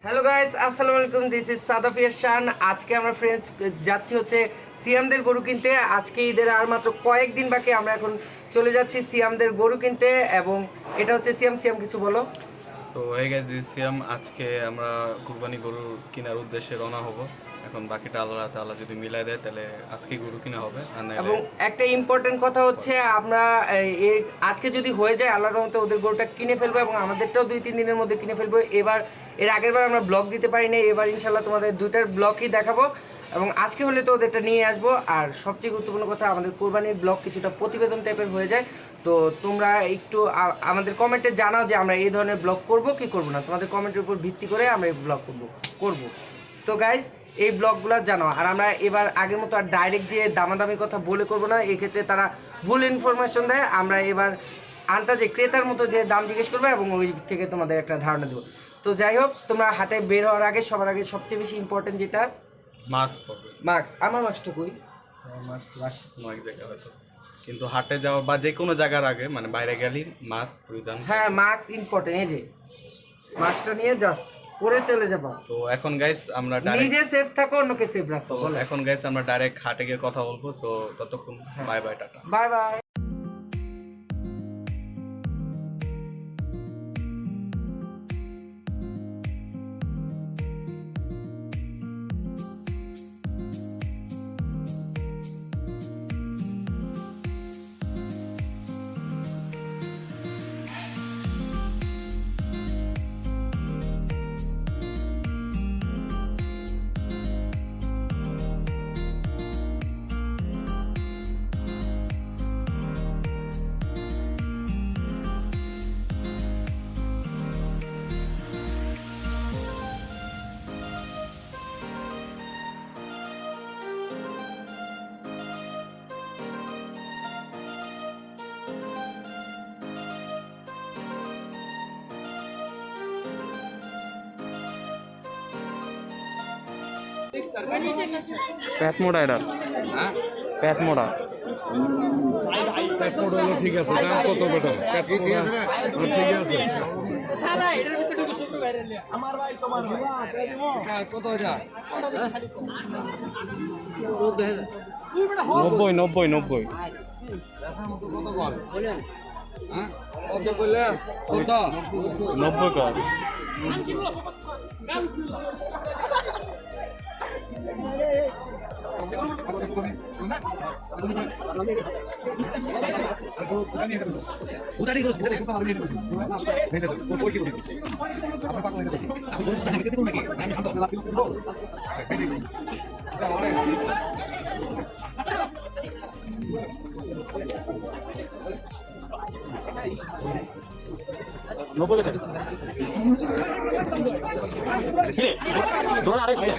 Hello guys, আসসালামু আলাইকুম। This is সাদাফিয়া শান। আজকে আমরা ফ্রেন্ডস যাচ্ছি হচ্ছে সিয়ামদের গরু কিনতে। আজকে ঈদের আর মাত্র কয়েকদিন বাকি। আমরা এখন চলে যাচ্ছি সিয়ামদের গরু কিনতে এবং এটা হচ্ছে সিয়াম। সিয়াম কিছু বলো। সো এই গাইস দিস সিয়াম। আজকে আমরা কুরবানি গরু কেনার উদ্দেশ্যে রওনা হব। এখন বাকিটা আল্লাহ তাআলা যদি মিলাই দেয় তাহলে আজকে গরু কিনা হবে, আর নাহলে এবং একটা ইম্পর্টেন্ট কথা হচ্ছে আমরা আজকে যদি হয়ে যায় আল্লাহর রহমতে ওদের গরুটা কিনে ফেলবো এবং আমাদেরটাও 2-3 দিনের মধ্যে কিনে ফেলবো। এর আগের বার আমরা ব্লগ দিতে পারিনি, এবার ইনশাল্লাহ তোমাদের দুইটার ব্লগই দেখাবো এবং আজকে হলে তো ওদেরটা নিয়ে আসবো। আর সবচেয়ে গুরুত্বপূর্ণ কথা, আমাদের কোরবানির ব্লগ কিছুটা প্রতিবেদন টাইপের হয়ে যায়। তো তোমরা একটু আমাদের কমেন্টে জানাও যে আমরা এই ধরনের ব্লগ করব কি করব না। তোমাদের কমেন্টের উপর ভিত্তি করে আমরা এই ব্লগ করব। তো গাইস, এই ব্লগগুলো জানো। আর আমরা এবার আগের মতো আর ডাইরেক্ট যে দামাদামির কথা বলে করবো না, এক্ষেত্রে তারা ভুল ইনফরমেশন দেয়। আমরা এবার আন্দাজে ক্রেতার মতো যে দাম জিজ্ঞেস করবো এবং ওই থেকে তোমাদের একটা ধারণা দেবো। তো যাই হোক, তোমরা হাটে বের হওয়ার আগে সবার আগে সবচেয়ে বেশি ইম্পর্টেন্ট যেটা মাস্ক পরবে। মাস্ক। আমার মাস্কটা কই? মাস্ক রাখি কোনো এক জায়গায় হয়তো, কিন্তু হাটে যাওয়া বা যে কোনো জায়গার আগে মানে বাইরে গেলে মাস্ক পরিধান। হ্যাঁ, মাস্ক ইম্পর্টেন্ট। এই যে মাস্কটা নিয়ে জাস্ট পরে চলে যাবো। তো এখন গাইস আমরা নিজে সেফ থাকো, অন্যকে সেফ রাখো। এখন গাইস আমরা ডাইরেক্ট হাটে গিয়ে কথা বলবো। সো ততক্ষণ বাই বাই, টাটা। Bye bye. প্যাট মোড়া এটা, প্যাট মোড়া। প্যাট মোড়া হলো ঠিক আছে, দাম কত বেটা? প্যাট মোড়া ঠিক আছে। কত যা? 90 90 90। কত কল? হ্যাঁ কত বললে? কত? 90 কর। উদারি করো খেতে দেখো আমি নেব নেব ও কই কি করছিস আপনি পাগল হয়ে গেছেন আপনি বলুন উদারি খেতে কোন নাকি আমি শান্ত যা ওরে নব্বই গেছে। ছিরে 2200।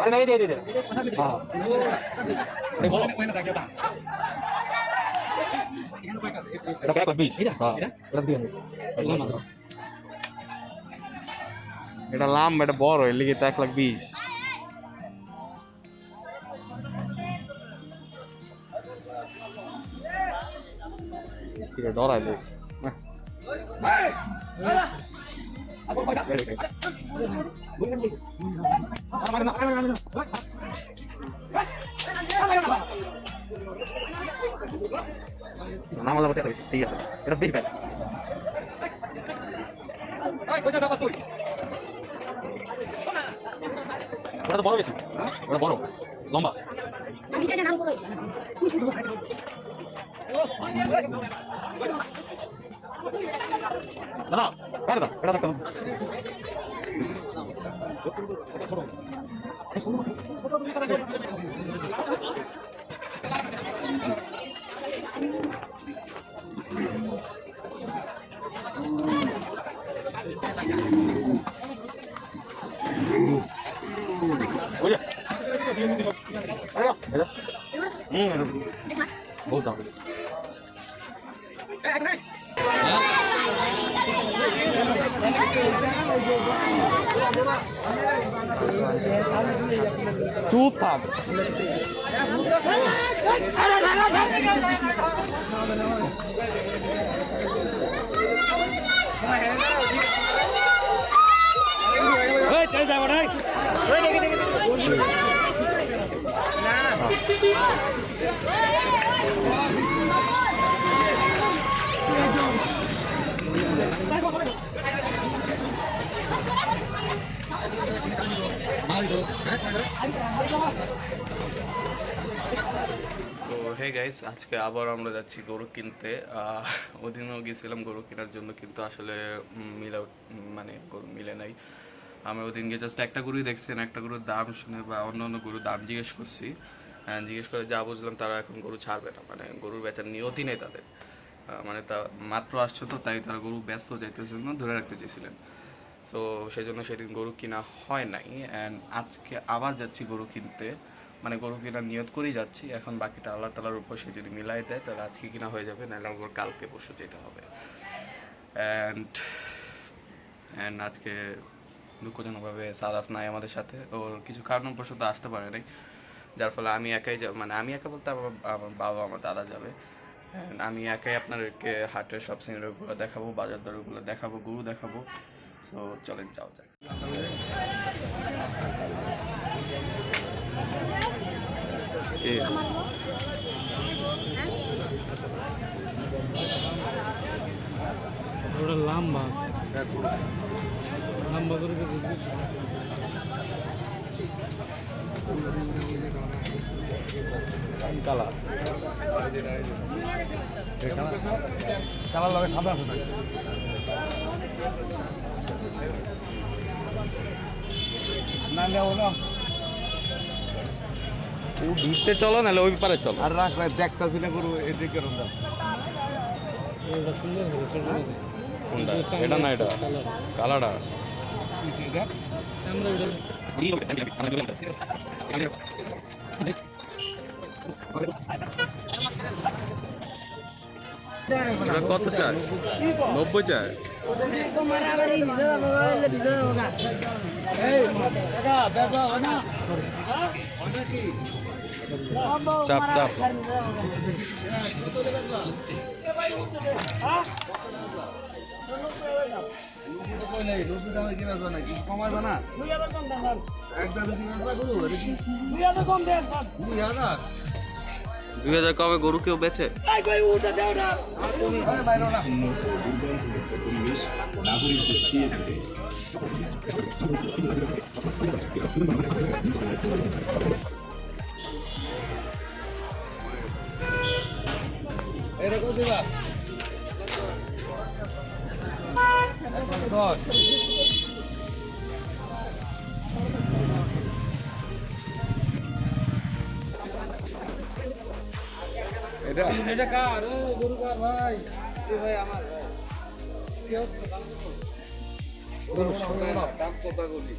अरे नहीं दे दे हाँ এটা কত 20? হ্যাঁ এটা দিও এটা লাম, এটা বড়, এর লিগে তো 1,20,000। কি রে ডরাইলে নাম আলাদা বলতে ঠিক আছে, এটা বেশি প্যাক। ওটা তো বড় বেশি, ওটা বড় লম্বা। আমি জানি নাম বলেছি তুমি শুধু দাদা দাদা এটা দেখো বলতাম চুপ থাক তো হে গাইস, আজকে আবার আমরা যাচ্ছি গরু কিনতে। ওদিনও গেছিলাম গরু কেনার জন্য, কিন্তু আসলে মানে গরু মিলে নাই। আমি ওদিন গিয়ে জাস্ট একটা গরুই দেখছেন, একটা গরুর দাম শুনে বা অন্য অন্য গরুর দাম জিজ্ঞেস করছি। জিজ্ঞেস করে যা বুঝলাম তারা এখন গরু ছাড়বে না, মানে গরুর বেচার নিয়তি নেই তাদের। মানে তা মাত্র আসছে তো, তাই তারা গরু ব্যস্ত যাইতে জন্য ধরে রাখতে চেয়েছিলেন। সো সেই জন্য সেদিন গরু কিনা হয় নাই। অ্যান্ড আজকে আবার যাচ্ছি গরু কিনতে, মানে গরু কেনার নিয়ত করেই যাচ্ছি। এখন বাকিটা আল্লাহ তালার উপর সে যদি মিলাই দেয় তাহলে আজকে কিনা হয়ে যাবে, নাহলে আবার কালকে পরশু যেতে হবে। অ্যান্ড আজকে দুঃখজনকভাবে সাদাফ নাই আমাদের সাথে, ওর কিছু কারণবশত আসতে পারে নাই, যার ফলে আমি একাই মানে আমি একা বলতে আমার বাবা আমার দাদা যাবে। অ্যান্ড আমি একাই আপনাদেরকে হাটের সব সিনারিগুলো দেখাবো, বাজার দরগুলো দেখাবো, গরু দেখাবো। সো চলেন যাও যাক। ওটা লম্বা লম্বা করে কালার কালার লাগে সাদা আছে না নেও না ও ভিড়তে চলো নাহলে ওই পারে চলো। আর রাখ দেখতেছি না গরু এদিকে রন্দা কোনটা এটা না এটা কালারটা কত চায়? 90 চায়। চাপ চাপ কমাইবা না একদম 2000 কবে গরু কেউ বেচে? এরকম দিবা 10 এটা কার? ও গরু কার ভাই? ভাই আমার দাম কত বলি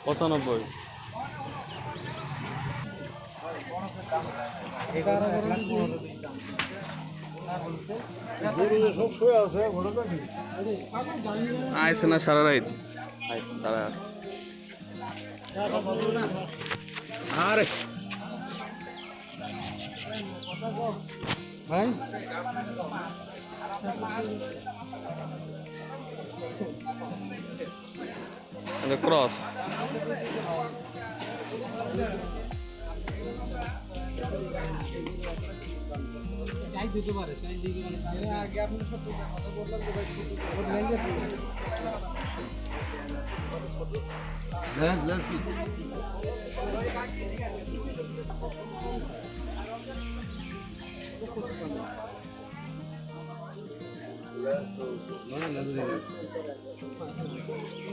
পঁচানব্বই। আইছে না সারা রাত? সারা আরে ভাই ক্রস চাই দিতে পারে, চাই দিতে পারে। আগে আপনি কথা বললাম যে ভাই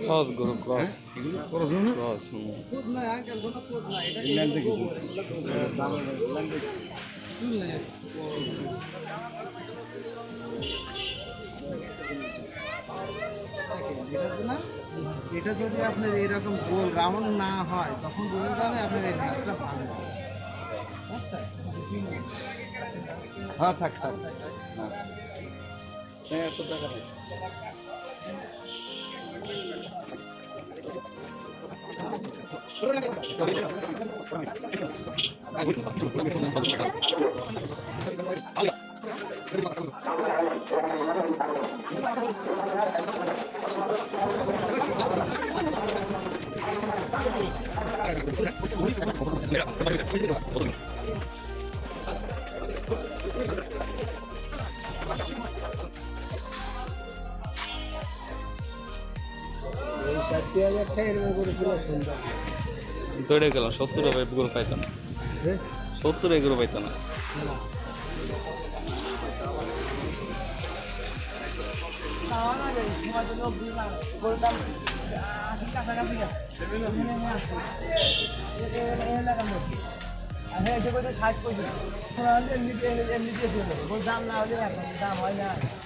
ক্রস গরু ক্রস এগুলো ক্রস না ক্রস খুদ না আঙ্কেল কোন খুদ না এটা ইংল্যান্ড থেকে শুনলেন এটা তো না, এটা যদি আপনার এরকম গোল রাউন্ড না হয় তখন বোঝা যাবে আপনার এই ম্যাচটা ভালো হবে। আচ্ছা, হ্যাঁ থাক থাক এত টাকা নেই এই 60,000 টাকা এরকম করে পুরো সুন্দর। দৌড়ে গেলাম 70 এগুলো পাইতাম, 70 এগুলো পাইতাম না।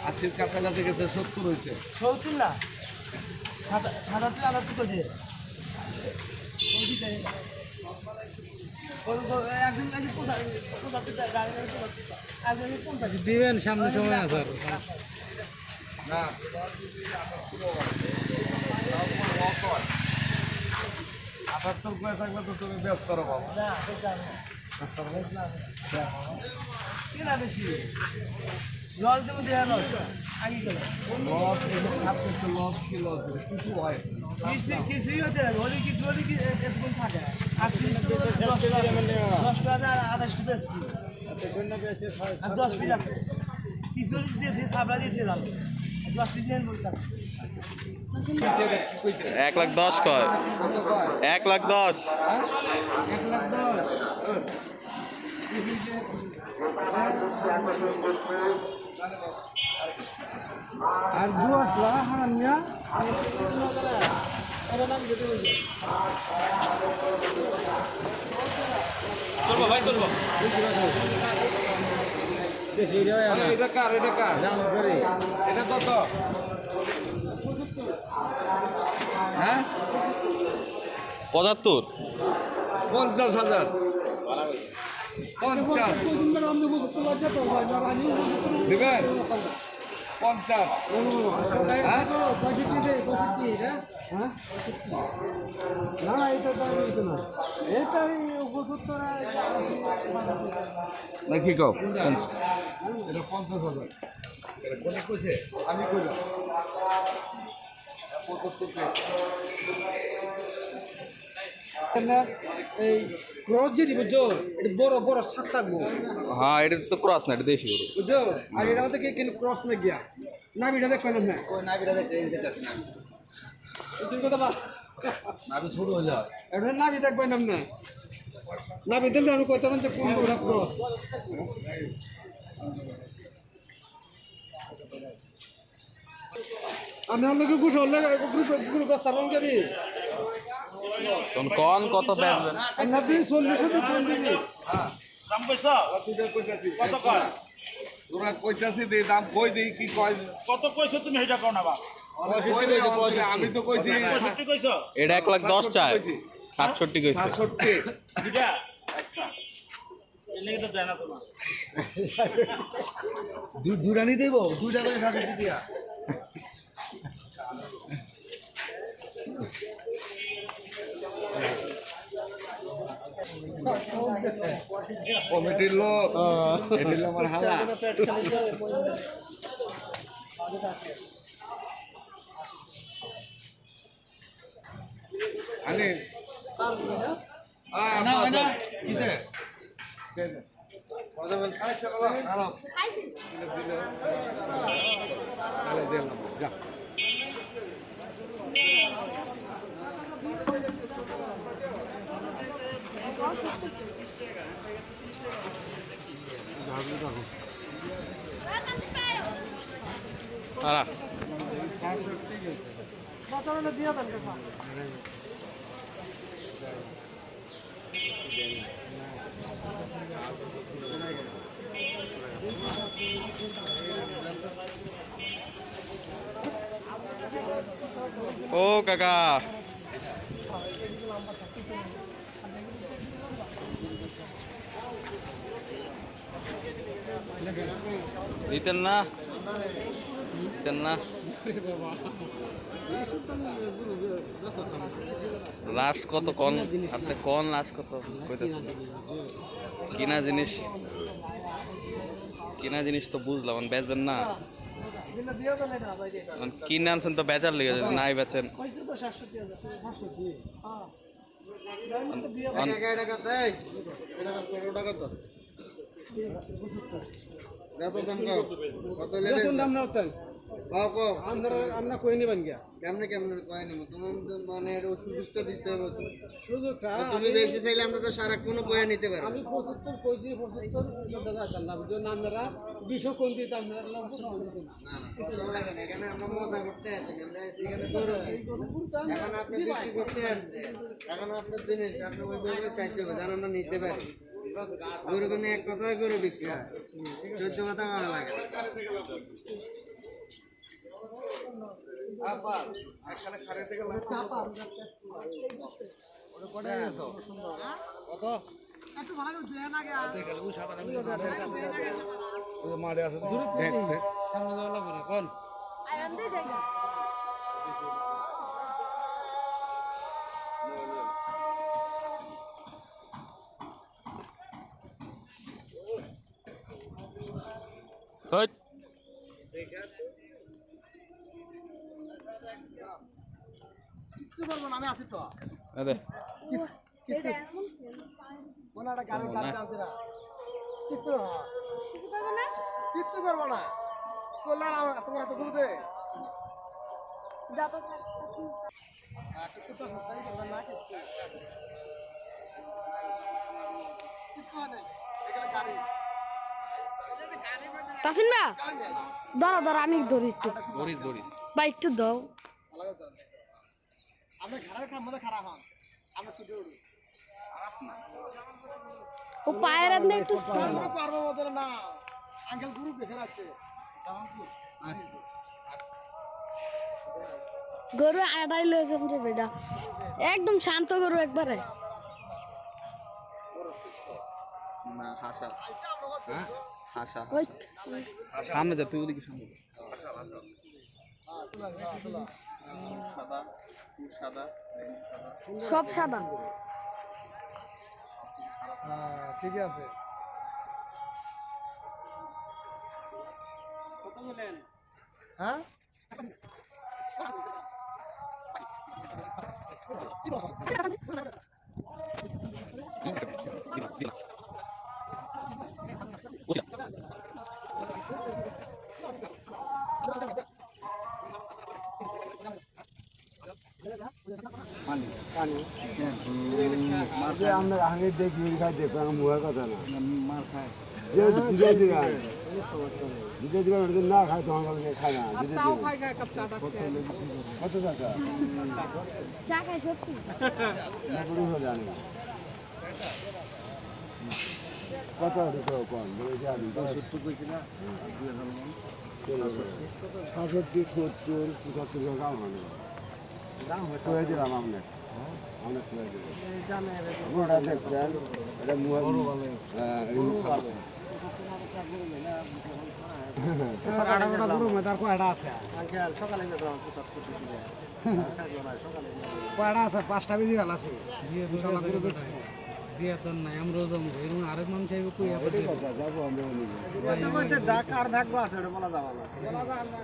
আশির কাছাকাছি গেছে 70 হয়েছে দিবেন সামনে সময় আছে আর না আটাত্তর করে থাকলে তো তুমি ব্যস্ত করো বাবা লস লস কি লস কিছু হয় এক লাখ 10 কয়, 1,10,000। আর দু আসলা হারান মিয়া এটা কার এটা কত হ্যাঁ 75 50,000 50 দিবেন 50 হ্যাঁ না এটা তো এটা না এটাই নাকি কও এটা 50,000 এটা কোনে কইছে আমি কইলাম এই ক্রস যেটি বুঝছো এটা বড় বড় সাত থাকবো হ্যাঁ, এটা তো ক্রস না, এটা দেশি গরু। বুঝছো আর এটা মধ্যে কিন্তু ক্রস না গিয়া না বিটা দেখবেন না ওই না বিটা দেখতে এই দেখতে না তুই কথা না নাবি শুরু হয়ে যায় এটা না বি দেখবেন না না বি দিলে আমি কইতাম যে কোন ওটা ক্রস আমি আপনাকে গুছ হলে গ্রুপ স্থাপন করি তখন কোন কত বেচবেন? আপনাদের 40 কোন দিবি দাম পয়সা কত কয় তোরা কইতাছি দে দাম কই দেই কি কয় কত কইছো তুমি হেটা কও না বা আমি তো কইছি 65 কইছো এটা 1,10,000 চায়, 67 কইছে। 67 দুইটা একটা এর লাগি তো দেয় না তোমার দুরানি দেব দুইটা করে সাথে দিয়া কমিটির লোক এটি হলো আমার হালা আনে না না কিসে কথা বল আচ্ছা বাবা হ্যালো তাহলে দিলাম যা আরা বাচ্চারা দিয়া দেন কাকা দিতেন না দিতেন না লাস্ট কত কোন আপনি কোন লাস্ট কত কইতেছেন কিনা জিনিস তো বুঝলাম বেচবেন না কিনে আনছেন তো বেচার লেগে যদি নাই বেচেন আমরা কই নিবেন গিয়া কেমনে কেমনে কয় নিব তোমার মানে এর সুযোগটা দিতে হবে তো সুযোগটা তুমি বেশি চাইলে আমরা তো সারা কোনো বয়া নিতে পারবো আমি 75 কইছি 75 দাদা জানলা বুঝো না আমরা 20 কোন দিতে আমরা না কিছু লাগে না এখানে আমরা মজা করতে আছি আমরা এখানে করো এখন আপনি বিক্রি করতে আসছে এখন আপনার জিনিস আপনি ওইভাবে চাইতে হবে জান আমরা নিতে পারি গরু কিনে এক কথায় গরু বিক্রি হয় 14 কথা ভালো লাগে হট কিছু করবো না আমি আছি তো আদে কোনাটা গাড়ি গাড়ি আনছে না কিছু কিচ্ছু করবো না করলে তোমার এত গুরু দে আচ্ছা তাই করবে না কিছু কিছু নেই এগুলো গাড়ি তাসিন বা ধরা আমি ধরি একটু দড়িস বা একটু দাও আমরা ঘরের কাম মধ্যে খারাপ হন আমরা শুধু উড়ি ও পায়ের আপনি একটু আমরা পারবো ওদের না আঙ্কেল গুরু দেখে রাখছে গরু আড়াই লয়ে যাবে বেটা একদম শান্ত গরু একবারে না হাসা হাসা ওই সামনে যা তুই ওদিকে সামনে সাদা সাদা সব সাদা ঠিক আছে কত বলেন হ্যাঁ আমরা আগে দেখি খাই দেখো আমার মুখের কথা না মার খায় যে দুধের দোকান না খায় তখন খায় না কত টাকা চা খাই সত্যি জানি কত কম সত্তর কইছি না 65 70 75 দাম হবে দাম হয়ে দিলাম আপনার আমরা করে দেব ওটা দেখবেন এটা মুহর কয়টা আছে 5টা বেজে গেল আছে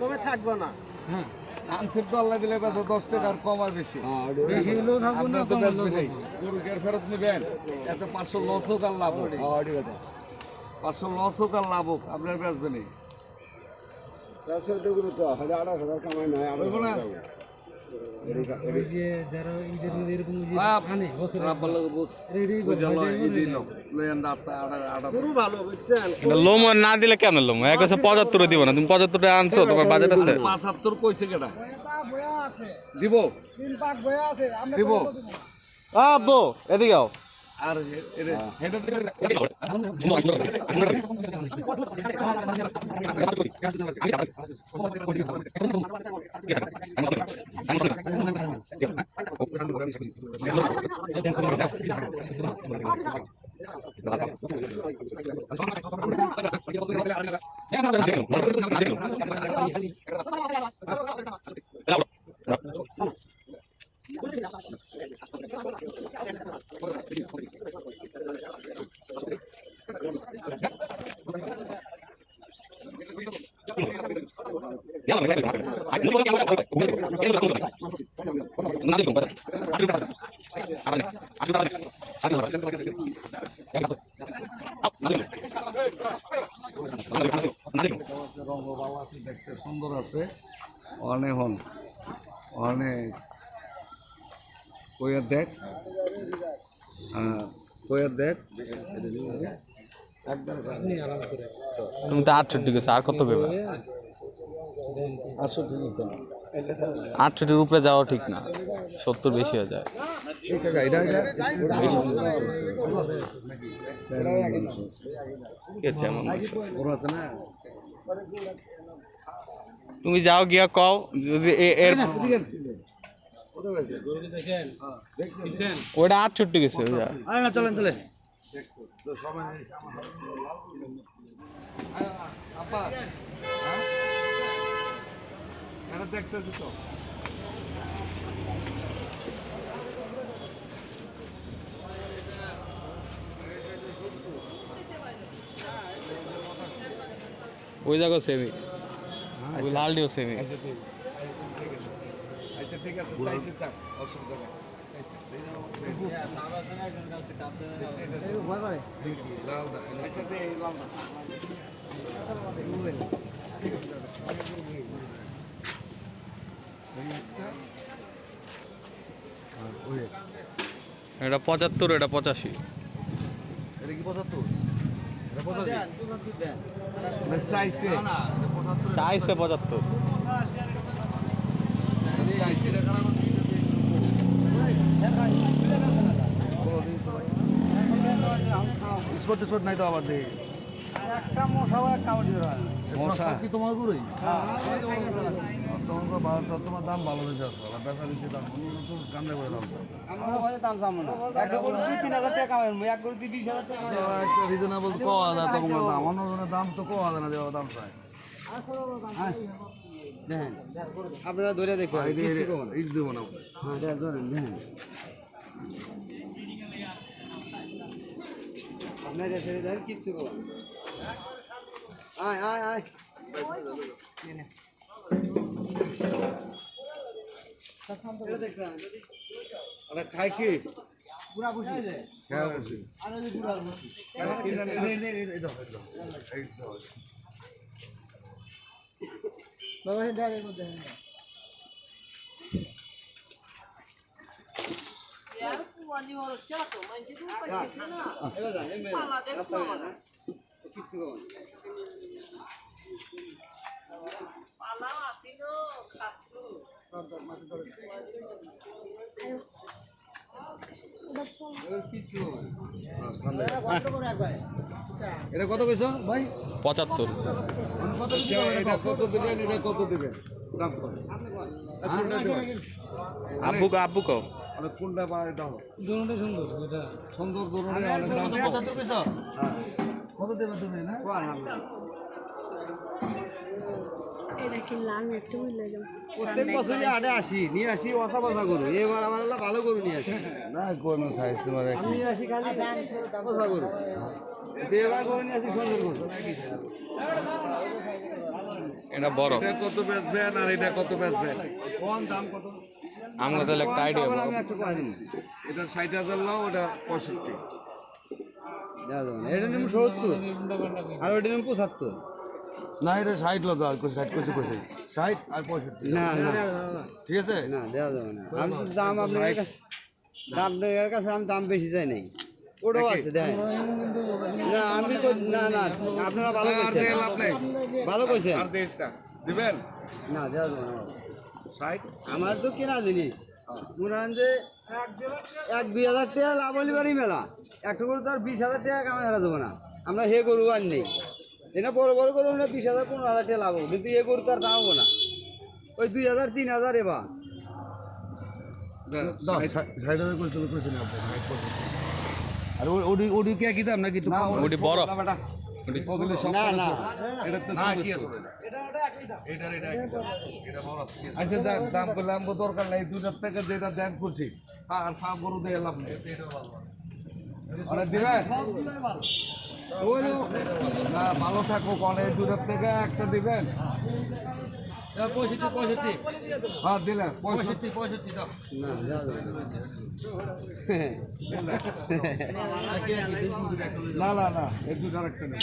তবে থাকবো না আনসের তো আল্লাহ দিলে 10 টাকার কম আর বেশি বেশি হলেও থাকবো না কম হলেও গরু কেয়ার ফেরত নেবেন এত 500 লস হোক আর লাভ হোক 500 লস হোক আর লাভ হোক আপনার বেচবেন এই 10 গরু তো 18,000 কামাই নয় আমি বলবো না লোম না দিলে কেন লোম 75 দিব না তুমি 75 টাকা আনছো তোমার বাজেট আছে 75 কইছে কেডা দিব দিব আব্বু এদিকে আও আর হেডা রঙ্গবালা আছে, দেখতে সুন্দর আছে, অনেক হন অনেক কইয়া দেখ, কইয়া দেখ। তুমি তো 68 গেছো, আর কত পেবে? 68 উপরে যাওয়া ঠিক না, 70 বেশি হয়ে যায়। তুমি যাও গিয়া কও যদি এর ওটা 68 গেছে। চলেন চলেন। দেখতেছি তো ওই জায়গা সেমি, ওই লালটিও সেমি। আচ্ছা ঠিক আছে, চাইছি চাপ, অসুবিধা নেই। আচ্ছা দে এই লাল দা। এটা 75, এটা 85। এটা কি 75? এটা 85? চাইছে চাইছে 75। স্পট নাই তো আবার দে একটা মশাও এক কামড় দিতে হয়। মশা কি তোমার গুরুই? তোমার দাম ভালো হয়ে যাচ্ছে, বেচা বেশি দাম কান্দে করে দাম। আমরা ওখানে দাম চাবো না। একটা গরু 2-3 হাজার টাকা কামাই, এক গরু 20,000 টাকা কামাই। একটা রিজনেবল কওয়া যায়, তখন দাম অন্য জনের দাম তো কওয়া যায় না, দেওয়া দাম চাই। দেখেন আপনারা ধরে দেখবেন, কিচ্ছু কমে না। ইট দেবো না। হ্যাঁ ধরেন দেখেন আপনার কাছে দেখেন কিচ্ছু কমে না। আয় আয় আয় আরে খাই কি? পুরা খুশি খেয়াল করছি। আর ওই যে পুরা খুশি। বাবা দেখ এর মধ্যে কিচ্ছু কমে কিচ্ছু এটা কত কইছো ভাই? 75। এটা কত দিবেন, এটা কত দিবেন? দাম কত? আব্বু আব্বু কও। মানে কোনটা বা এটা দুটোটা সুন্দর, এটা সুন্দর দুটোটা অনেক দাম। 75 কইছো? কত দেবে তুমি না? এটা কিনলাম একটু মিলে যাবো। প্রত্যেক বছরই আড়ে আসি নিয়ে আসি ওসা বসা গরু, এবার আমার আল্লাহ ভালো গরু নিয়ে আসি। না কোন সাইজ তোমার আমি নিয়ে আসি খালি বসা গরু, এবার গরু নিয়ে আসি সুন্দর গরু। এটা বড়। এটা কত বেচবেন আর এটা কত বেচবেন? কোন দাম কত? আমাকে তাহলে একটা আইডিয়া আমি একটু কয়ে দিন। এটা 60,000 নাও, ওটা 65। দেওয়া যাবে না। এটা নিম 70 আর ওইটা নিম 75। না এটা 60 লো দাও, 60 কইছে 60 আর 65। না না ঠিক আছে? না দেওয়া যাবে না। আমি তো দাম আপনার কাছে আপনার কাছে আমি দাম বেশি চাই নাই, ওটাও আছে দেখেন। না আমি না না আপনারা ভালো আর কইছেন, দেল আপনি ভালো কইছেন। আর দেশটা দিবেন না দেওয়া যাবে না। 60। আমার তো কেনা জিনিস মনে হয় যে 1-2 হাজার টাকা লাভ হলে পারি মেলা, একটা করে তো আর 20,000 টাকা কামাই হারা যাবো না। আমরা হে গরু আর নেই, এটা বড় বড় গরু না 20,000-15,000 টাকা লাভ হবো, কিন্তু এ গরু তো আর দাম হবো না, ওই 2,000-3,000 এবার। 60,000 কইছিল কইছেন আপনি 60 আর ওডি ওডি কে কি দাম নাকি একটু না কম? ওটি বড়। ওগুলি সব না এটা তো আচ্ছা যাক, দাম বলে আমগো দরকার নাই, 2 টাকা যেটা দেন খুশি। আর ফা গরু দিয়ে লাভ নেই। আরে দিবেন না, ভালো থাকো কোন, এই 2 টাকা একটা দিবেন। 65 হ্যাঁ দিলেন 65 দাও না না না না, এই 2 টাকা একটা নেই।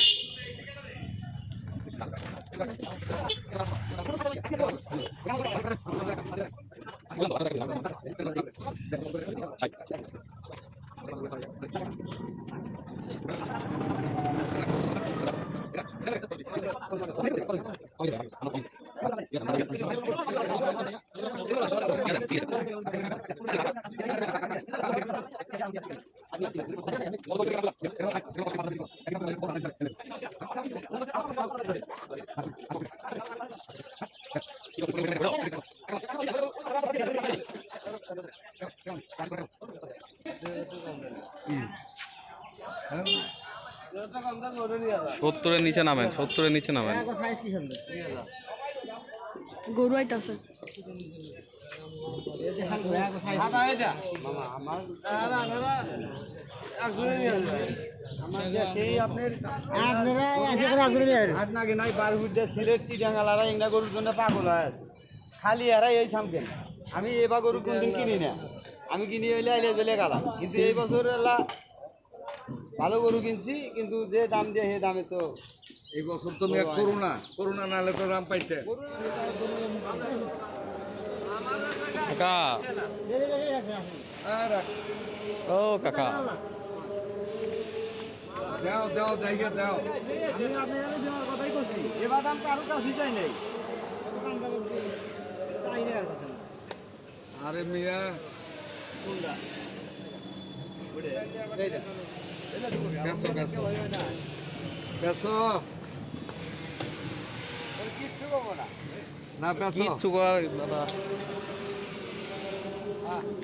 সত্তরের নিচে নামেন, 70-এর নিচে নামেন। গরু আইতাছে। খালি এরাই এই থামকেন, আমি এবার গরু কোনদিন কিনি না, আমি কিনি হইলে আইলে জেলে গেলাম, কিন্তু এই বছর এলা ভালো গরু কিনছি, কিন্তু যে দাম দিয়ে সেই দামে তো এই বছর তুমি এক করোনা করোনা নাহলে তো দাম পাইতে। কাকা, আর ও কাকা, দাও দাও জায়গা দাও। আমি আপনার দেওয়ার কথাই করছি, এবার দাম কারো কাছে চাই নাই, চাই না আর কথা না। আরে মিয়া বেসো বেসো বেসো কিচ্ছু করবো না, না বেসো, কিচ্ছু কর দাদা।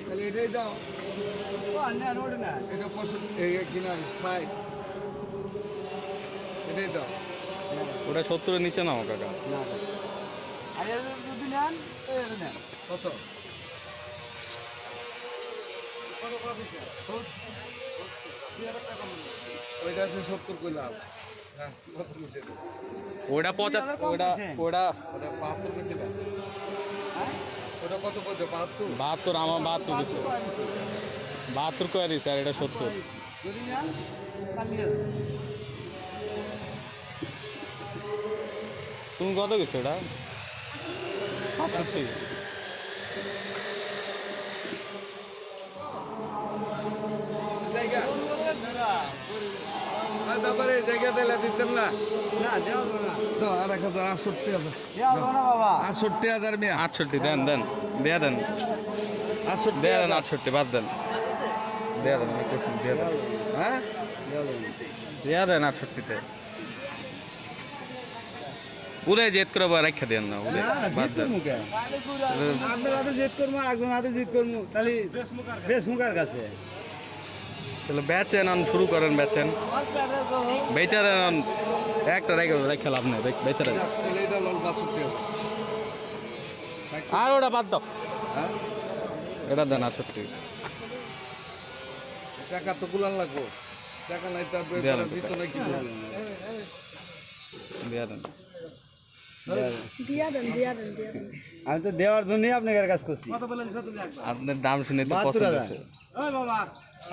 তাহলে এটাই দাও। ওটা না এটা পছন্দ এই কিনা সাই, এটাই দাও। ওটা 70-এর নিচে নাও কাকা। আর এর যদি নেন তো এর নেন কত? ওইটা আছে 70 কইলাম। হ্যাঁ 70 কইছে। ওটা 75, ওটা ওটা ওটা 72 কইছিল। ওটা কত কইছে? 72? 72, আমার 72 দিছে, 72 করে দিছে, আর এটা 70। যদি নেন কালি আছে। তুমি কত গেছো ওটা? 85। জায়গা আর ব্যাপারে জায়গা দিলে দিতেন না। না দেওয়া হবে না, দাও আর 1068 দেওয়া হবে না বাবা। 68,000 মিয়া। 68 দেন দেন, দেয়া দেন, 68 দেয়া দেন 68, বাদ দেন, দেয়া দেন, দেয়া দেন, হ্যাঁ দেয়া দেন 68-তে। উড়ে জেদ করে রাখা দেন না, উড়ে বাদ দেন। আপনার হাতে জিত করবো, একজন হাতে জিত করবো, তাহলে বেশ মুখার কাছে তাহলে বেচেন, আন শুরু করেন, বেচেন, বেচা দেন, একটা রেখে লাভ নেই, বেচা দেন। তাহলে এটা লল 62। আর ওটা বাদ দাও, হ্যাঁ এটা দেন 68। টাকা তো গুলান লাগবো, টাকা নাই তার দেয়া লাগবে। ভিতরে কি করবে? দেয়া দেন। দিয়া দেন দিয়া দেন দিয়া দেন। আমি তো দেওয়ার জন্যই আপনার কাজ করছি। আপনার দাম শুনে তো পছন্দ হয়েছে,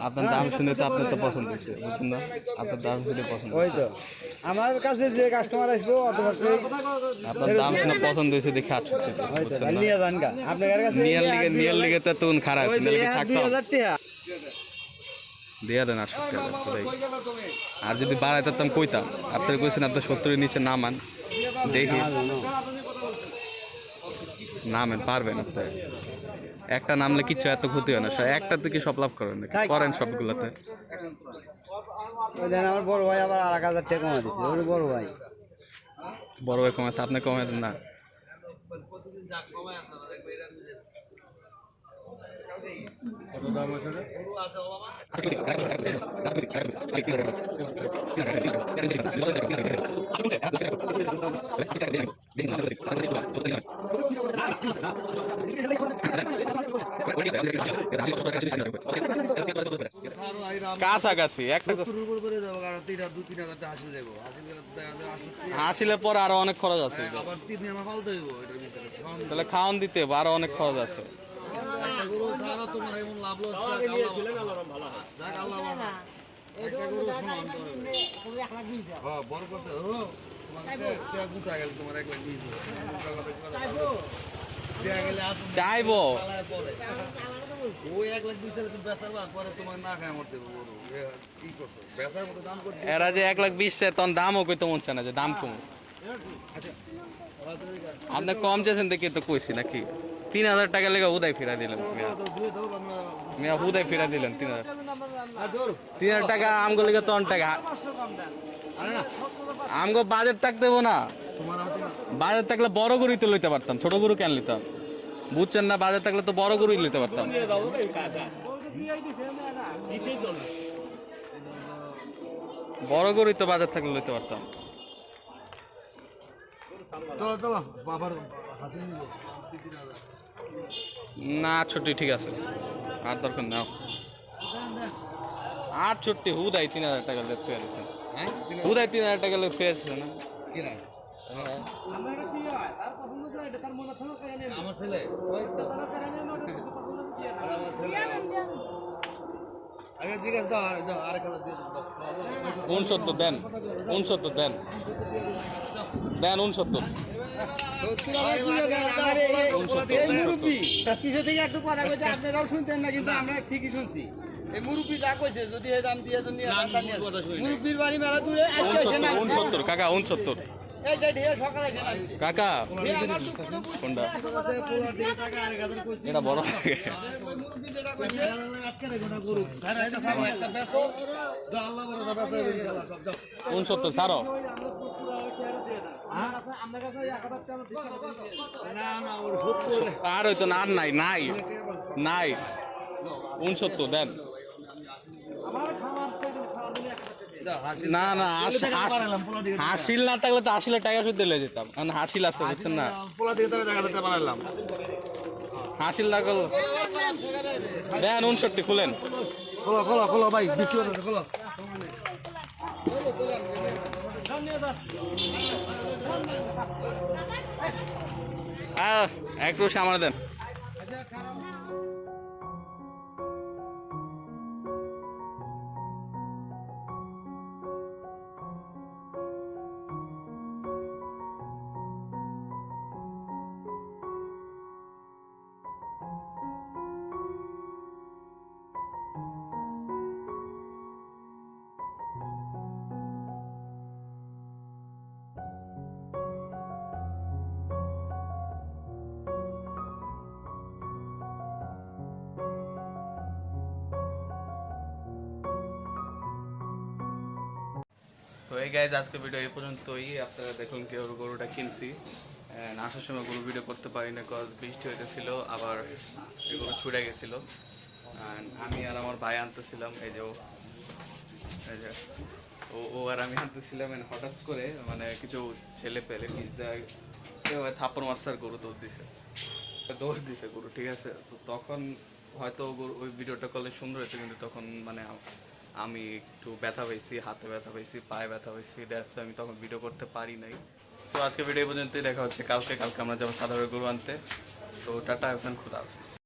আপনার দাম শুনে তো আপনার তো পছন্দ হয়েছে, বুঝছেন না? আপনার দাম শুনে পছন্দ ওই হয়েছে, তো আমার কাছে যে কাস্টমার আসবো অত আপনার দাম শুনে পছন্দ হয়েছে দেখে 68 দিয়েছে, হয়তো বুঝছেন না? নিয়ে যান গা আপনার কাছে নিয়ার লিগে তো তখন খারাপ, ওই নিয়ার লিগে 2000 টাকা দেয়া দেন 68,000 কই গেল তুমি? আর যদি বাড়াই তাম কইতাম, আপনার কইছেন আপনার 70-এর নিচে নামান, দেখি নামেন, পারবেন আপনি। একটা নামলে কিচ্ছু এত ক্ষতি হয় না, একটা থেকে সব লাভ করেন নাকি? করেন সবগুলোতে। ওই দেন আমার বড় ভাই আবার 1000 টাকা কমা দিচ্ছে, ওই বড় ভাই বড় ভাই কমাচ্ছে, আপনি কমাই দেন না। কত দাম আছে রে? কাছাকাছি একটা করে যাবো আর 2-3 হাজার হাসিল যাবো হাসিলে পরে আরো অনেক খরচ আছে, আবার 3 দিন আমার ফালতে হইব এটার ভিতরে তাহলে খাওয়ান দিতে হবে, আরো অনেক খরচ আছে। একটা গরু ছাড়া তোমার এমন লাভ লস যাক আল্লাহ বাবা একটা গরু সমান হ্যাঁ বড় কথা ও তোমার গুতা গেল তোমার 1,20,000 দেয়া গেলে আর চাইবো ওই 1,20,000 তুমি বেচারবা পরে তোমার না খায় মরতে গরু কি করছো বেচার মতো দাম করতে এরা যে 1,20,000 চায় তখন দামও কইতে মন চায় না, যে দাম কম। আপনি কম চেয়েছেন দেখি তো কইছি নাকি? 3,000 টাকা লেগে হুদাই ফিরা দিলেন মিয়া, হুদাই ফিরা দিলেন 3,000 টাকা আমগো লেগে তখন টাকা আমগো বাজেট থাকতে হবো না, বাজেট থাকলে বড় গরুই তো লইতে পারতাম, ছোট গরু কেন লিতাম? বুঝছেন না? বাজেট থাকলে তো বড় গরুই লইতে পারতাম। বড় গরুই তো বাজার থাকলে লইতে পারতাম। চলো চলো বাবার হাসিল নিব 3,000 না 68 ঠিক আছে, আর দরকার নাও। 68 হুদাই 3,000 টাকা লেট ফেয়ে দিয়েছেন, হ্যাঁ হুদাই 3,000 টাকা লেট ফেয়ে দিয়েছেন না? কি না আমার ছেলে আর আমার ছেলে আগে জিজ্ঞাসা দাও আরেক হাজার দিয়ে দাও 69 দেন, 69 দেন, দেন 69। পিছে থেকে একটু কথা কইছে, আপনারাও শুনতেন না, কিন্তু আমরা ঠিকই শুনছি। এই মুরব্বী যা কইছে, যদি এই দাম দিয়ে মুরব্বীর বাড়ি মেলা দূরে, আজকে এসে না 69 কাকা, 69 এই যে ঢের সকালে এসে নামছে। কাকা। এ আমার দুপুরে কোনটা? টাকা আরেক হাজার কইছি এটা বড় মুরব্বী যেটা কইছে, আটকে রেখো না গরু স্যার একটা সামনে একটা বেসো দাও আল্লাহ বড় বেসো ইনশাআল্লাহ সব দাও 69 ছাড়ো। আপনার কাছে 1,000 টাকা দিতে না না ওর 70 আর হইতো না, আর নাই নাই নাই 69 দেন। আমার খাবার থেকে খাওয়া দিলে 1,000 টাকা দাও হাসিল না না হাসিল না থাকলে তো হাসিলের টাকা শুধু দিলে যেতাম, কারণ হাসিল আছে বুঝছেন না? পোলা দিকে তবে টাকা দিতে পারলাম হাসিল না করলে দেন 69 খুলেন। খোলো খোলো খোলো ভাই 20 টাকা খোলো একটু সামাল দেন। তো এই গাইজ আজকে ভিডিও এই পর্যন্তই। আপনারা দেখুন কেউ গরুটা কিনছি, আসার সময় গরু ভিডিও করতে পারি না, কজ বৃষ্টি হইতেছিল, আবার এগুলো ছুটে গেছিল। আমি আর আমার ভাই আনতেছিলাম, এই যে এই যে ও আর আমি আনতেছিলাম, হঠাৎ করে মানে কিছু ছেলে পেলে থাপ্পড় মারছে আর গরু দৌড় দিছে গরু, ঠিক আছে? তো তখন হয়তো ওই ভিডিওটা করলে সুন্দর হতো, কিন্তু তখন মানে আমি একটু ব্যথা পাইছি, হাতে ব্যথা পাইছি, পায়ে ব্যথা পাইছি, দ্যাটস আমি তখন ভিডিও করতে পারি নাই। সো আজকে ভিডিও পর্যন্তই, দেখা হচ্ছে কালকে আমরা যাবো সাধারণ গরু আনতে। তো টাটা, এখন খুদা হাফিজ।